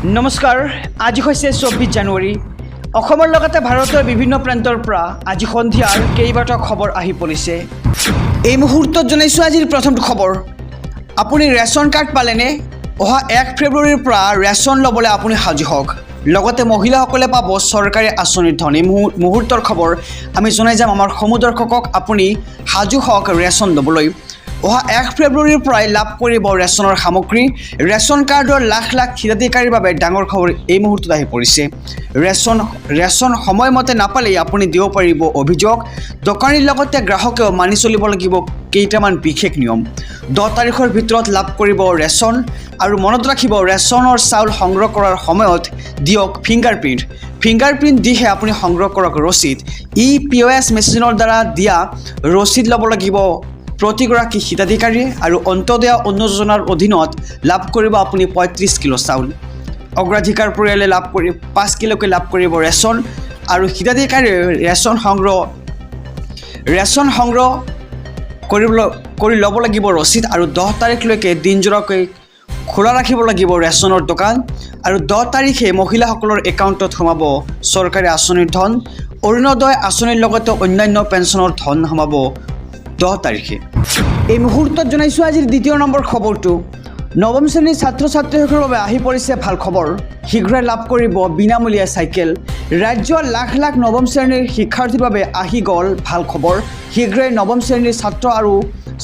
নমস্কাৰ আজি হৈছে 24 জানুৱাৰী অসমৰ লগতে ভাৰতৰ বিভিন্ন প্ৰান্তৰ পৰা আজি সন্ধিয়াৰ কেইবাটাও খবৰ আহি পৰিছে এই মুহূৰ্তত জনাইছো আজিৰ প্ৰথমটো খবৰ আপুনি ৰেচন কাৰ্ড পালেনে অহা 1 ফেব্ৰুৱাৰীৰ পৰা ৰেচন ল'বলৈ আপুনি সাজু হওক লগতে মহিলাসকলে পাব চৰকাৰী আঁচনিৰ ধন এই মুহূৰ্তৰ খবৰ আমি জনাই যাম আমাৰ সমুদৰ্শকক আপুনি সাজু হওক ৰেচন ল'বলৈ অহা 1 ফেব্ৰুৱাৰীৰ পৰা লাভ কৰিব ৰেচনৰ সামগ্ৰী ৰেচন কাৰ্ডৰ লাখ লাখ হিতাধিকাৰীৰ বাবে ডাঙৰ খবৰ এই মুহূৰ্তত আহি পৰিছে ৰেচন সময়মতে নাপালে আপুনি দিব পাৰিব অভিযোগ দোকানীৰ লগতে গ্ৰাহকেও মানি চলিব লাগিব কেইটামান বিশেষ নিয়ম 10 তাৰিখৰ ভিতৰত লাভ কৰিব ৰেচন আৰু মনত ৰাখিব ৰেচনৰ চাউল সংগ্ৰহ কৰাৰ সময়ত দিয়ক ফিংগাৰপ্ৰিণ্ট দিহে আপুনি সংগ্ৰহ কৰক ৰচিদ POS মেচিনৰ দ্বাৰা দিয়া ৰচিদ ল'ব লাগিব প্ৰতিগৰাকী হিতাধিকাৰী আৰু অন্তোদয় অন্ন যোজনাৰ অধীনত লাভ কৰিব আপুনি 35 কিলো চাউল অগ্ৰাধিকাৰ পৰিয়ালে লাভ কৰি 5 কিলোকৈ লাভ কৰিব ৰেচন আৰু হিতাধিকাৰী ৰেচন সংগ্ৰহ কৰি ল'ব লাগিব ৰচিদ আৰু 10 তাৰিখলৈকে দিনজোৰাকৈ খোলা ৰাখিব লাগিব ৰেচনৰ দোকান আৰু 10 তাৰিখে মহিলাসকলৰ একাউণ্টত সোমাব চৰকাৰী আঁচনিৰ ধন অৰুণোদয় আঁচনিৰ লগতে অন্যান্য পেঞ্চনৰ ধন সোমাব 10 তাৰিখে এই মুহূৰ্তত জনাইছো আজিৰ দ্বিতীয় নম্বৰ খবৰটো নৱম শ্ৰেণীৰ ছাত্ৰ ছাত্ৰীসকলৰ বাবে আহি পৰিছে ভাল খবৰ শীঘ্ৰে লাভ কৰিব বিনামূলীয়া চাইকেল ৰাজ্যৰ লাখ লাখ নৱম শ্ৰেণীৰ শিক্ষাৰ্থীৰ বাবে আহি গ'ল ভাল খবৰ শীঘ্ৰে নৱম শ্ৰেণীৰ ছাত্ৰ আৰু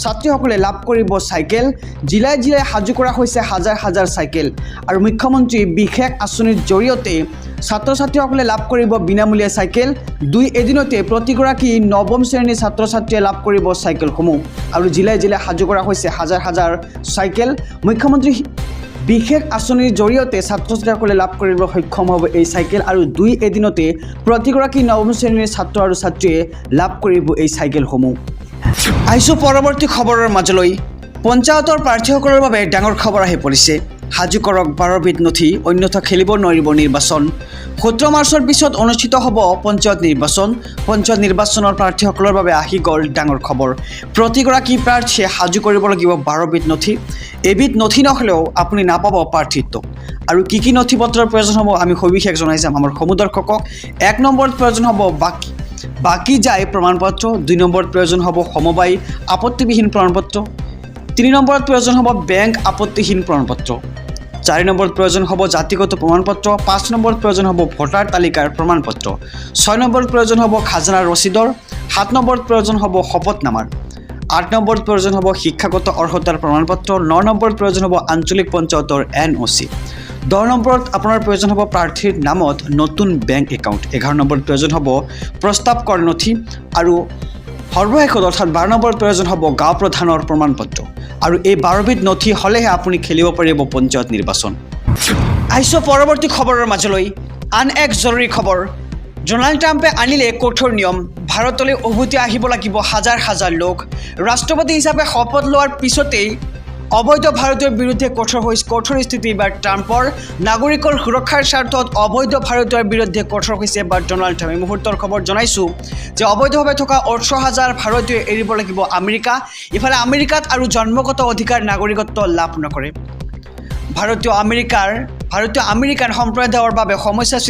ছাত্ৰীসকলে লাভ কৰিব চাইকেল জিলাই জিলাই সাজু কৰা হৈছে হাজাৰ হাজাৰ চাইকেল আৰু মুখ্যমন্ত্ৰী বিশেষ আঁচনিৰ জৰিয়তে ছাত্ৰ ছাত্ৰীসকলে লাভ কৰিব বিনামূলীয়া চাইকেল 2 এদিনতে প্ৰতিগৰাকী নৱম শ্ৰেণীৰ ছাত্ৰ ছাত্ৰীয়ে লাভ কৰিব চাইকেলসমূহ আৰু জিলাই জিলাই সাজু কৰা হৈছে হাজাৰ হাজাৰ চাইকেল মুখ্যমন্ত্ৰী বিশেষ আঁচনিৰ জৰিয়তে ছাত্ৰ ছাত্ৰীসকলে লাভ কৰিব সক্ষম হ'ব এই চাইকেল আৰু 2 এদিনতে প্ৰতিগৰাকী নৱম শ্ৰেণীৰ ছাত্ৰ আৰু ছাত্ৰীয়ে লাভ কৰিব এই চাইকেলসমূহ আহিছো পৰৱৰ্তী খবৰৰ মাজলৈ পঞ্চায়তৰ প্ৰাৰ্থীসকলৰ বাবে ডাঙৰ খবৰ আহি পৰিছে সাজু কৰক 12 বিধ নথি অন্যথা খেলিব নোৱাৰিব নিৰ্বাচন 17 মাৰ্চৰ পিছত অনুষ্ঠিত হ'ব পঞ্চায়ত নিৰ্বাচনৰ প্ৰাৰ্থীসকলৰ বাবে আহি গ'ল ডাঙৰ খবৰ প্ৰতিগৰাকী প্ৰাৰ্থীয়ে সাজু কৰিব লাগিব 12 বিধ নথি এবিধ নথি নহলেও আপুনি নাপাব প্ৰাৰ্থীত্ব আৰু কি নথি পত্ৰৰ প্ৰয়োজন হ'ব আমি সবিশেষ জনাই যাম আমাৰ সমুদৰ্শকক 1 নম্বৰত প্ৰয়োজন হ'ব বাকি যায় প্ৰমাণপত্ৰ 2 নম্বৰত প্ৰয়োজন হ'ব সমবায় আপত্তিবিহীন প্ৰমাণপত্ৰ 3 নম্বৰত প্ৰয়োজন হ'ব বেংক আপত্তিহীন প্ৰমাণপত্ৰ 4 নম্বৰত প্ৰয়োজন হ'ব জাতিগত প্ৰমাণপত্ৰ 5 নম্বৰত প্ৰয়োজন হ'ব ভোটাৰ তালিকাৰ প্ৰমাণপত্ৰ 6 নম্বৰত প্ৰয়োজন হ'ব খাজনাৰ ৰচিদৰ 7 নম্বৰত প্ৰয়োজন হ'ব শপতনামাৰ 8 নম্বৰত প্ৰয়োজন হ'ব শিক্ষাগত অৰ্হতাৰ প্ৰমাণপত্ৰ 9 নম্বৰত প্ৰয়োজন হ'ব আঞ্চলিক পঞ্চায়তৰ NOC 10 নম্বৰত আপোনাৰ প্ৰয়োজন হ'ব প্ৰাৰ্থীৰ নামত নতুন বেংক একাউণ্ট 11 নম্বৰত প্ৰয়োজন হ'ব প্ৰস্তাৱ কৰ নথি আৰু সৰ্বশেষত অৰ্থাৎ 12 নম্বৰত প্ৰয়োজন হ'ব গাঁও প্ৰধানৰ প্ৰমাণপত্ৰ আৰু এই 12 বিধ নথি হ'লেহে আপুনি খেলিব পাৰিব পঞ্চায়ত নিৰ্বাচন আহিছো পৰৱৰ্তী খবৰৰ মাজলৈ আন এক জৰুৰী খবৰ ডোনাল্ড ট্ৰাম্পে আনিলে কঠোৰ নিয়ম ভাৰতলৈ উভতি আহিব লাগিব হাজাৰ হাজাৰ লোক ৰাষ্ট্ৰপতি হিচাপে শপত লোৱাৰ পিছতেই অবৈধ ভাৰতীয়ৰ বিৰুদ্ধে কঠোৰ স্থিতি বা ট্ৰাম্পৰ নাগৰিকৰ সুৰক্ষাৰ স্বাৰ্থত অবৈধ ভাৰতীয়ৰ বিৰুদ্ধে কঠোৰ হৈছে বা ডোনাল্ড ট্ৰাম্প এই মুহূৰ্তৰ খবৰ জনাইছোঁ যে অবৈধভাৱে থকা 18,000 ভাৰতীয় এৰিব লাগিব আমেৰিকা ইফালে আমেৰিকাত আৰু জন্মগত অধিকাৰ নাগৰিকত্ব লাভ নকৰে ভাৰতীয় আমেৰিকান সম্প্ৰদায়ৰ বাবে সমস্যাৰ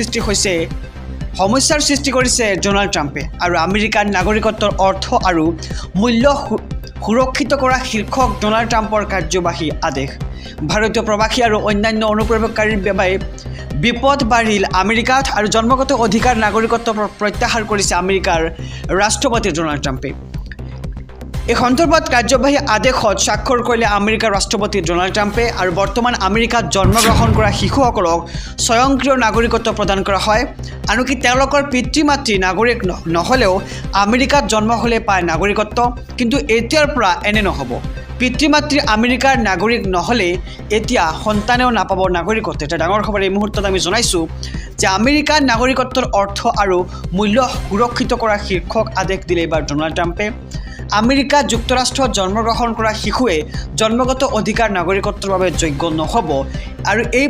সৃষ্টি কৰিছে ডোনাল্ড ট্ৰাম্পে আৰু আমেৰিকান নাগৰিকত্বৰ অৰ্থ আৰু মূল্য সুৰক্ষিত কৰা শীৰ্ষক ডোনাল্ড ট্ৰাম্পৰ কাৰ্যবাহী আদেশ ভাৰতীয় প্ৰৱাসী আৰু অন্যান্য অনুপ্ৰৱেশকাৰীৰ বাবে বিপদ বাঢ়িল আমেৰিকাত আৰু জন্মগত অধিকাৰ নাগৰিকত্ব প্ৰত্যাহাৰ কৰিছে আমেৰিকাৰ ৰাষ্ট্ৰপতি ডোনাল্ড ট্ৰাম্পে এই সন্দৰ্ভত কাৰ্যবাহী আদেশত স্বাক্ষৰ কৰিলে আমেৰিকাৰ ৰাষ্ট্ৰপতি ডোনাল্ড ট্ৰাম্পে আৰু বৰ্তমান আমেৰিকাত জন্মগ্ৰহণ কৰা শিশুসকলক স্বয়ংক্ৰিয় নাগৰিকত্ব প্ৰদান কৰা হয় আনকি তেওঁলোকৰ পিতৃ মাতৃ নাগৰিক নহ'লেও আমেৰিকাত জন্ম হ'লে পায় নাগৰিকত্ব কিন্তু এতিয়াৰ পৰা এনে নহ'ব পিতৃ মাতৃ আমেৰিকাৰ নাগৰিক নহ'লে এতিয়া সন্তানেও নাপাব নাগৰিকত্ব এটা ডাঙৰ খবৰ এই মুহূৰ্তত আমি জনাইছোঁ যে আমেৰিকাৰ নাগৰিকত্বৰ অৰ্থ আৰু মূল্য সুৰক্ষিত কৰা শীৰ্ষক আদেশ দিলে এইবাৰ ডোনাল্ড ট্ৰাম্পে আমেৰিকা যুক্তৰাষ্ট্ৰত জন্মগ্ৰহণ কৰা শিশুৱে জন্মগত অধিকাৰ নাগৰিকত্বৰ বাবে যোগ্য নহ'ব আৰু এই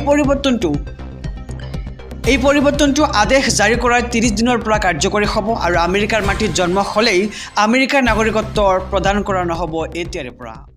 পৰিৱৰ্তনটো আদেশ জাৰি কৰাৰ 30 দিনৰ পৰা কাৰ্যকৰী হ'ব আৰু আমেৰিকাৰ মাটিত জন্ম হ'লেই আমেৰিকাৰ নাগৰিকত্ব প্ৰদান কৰা নহ'ব এতিয়াৰে পৰা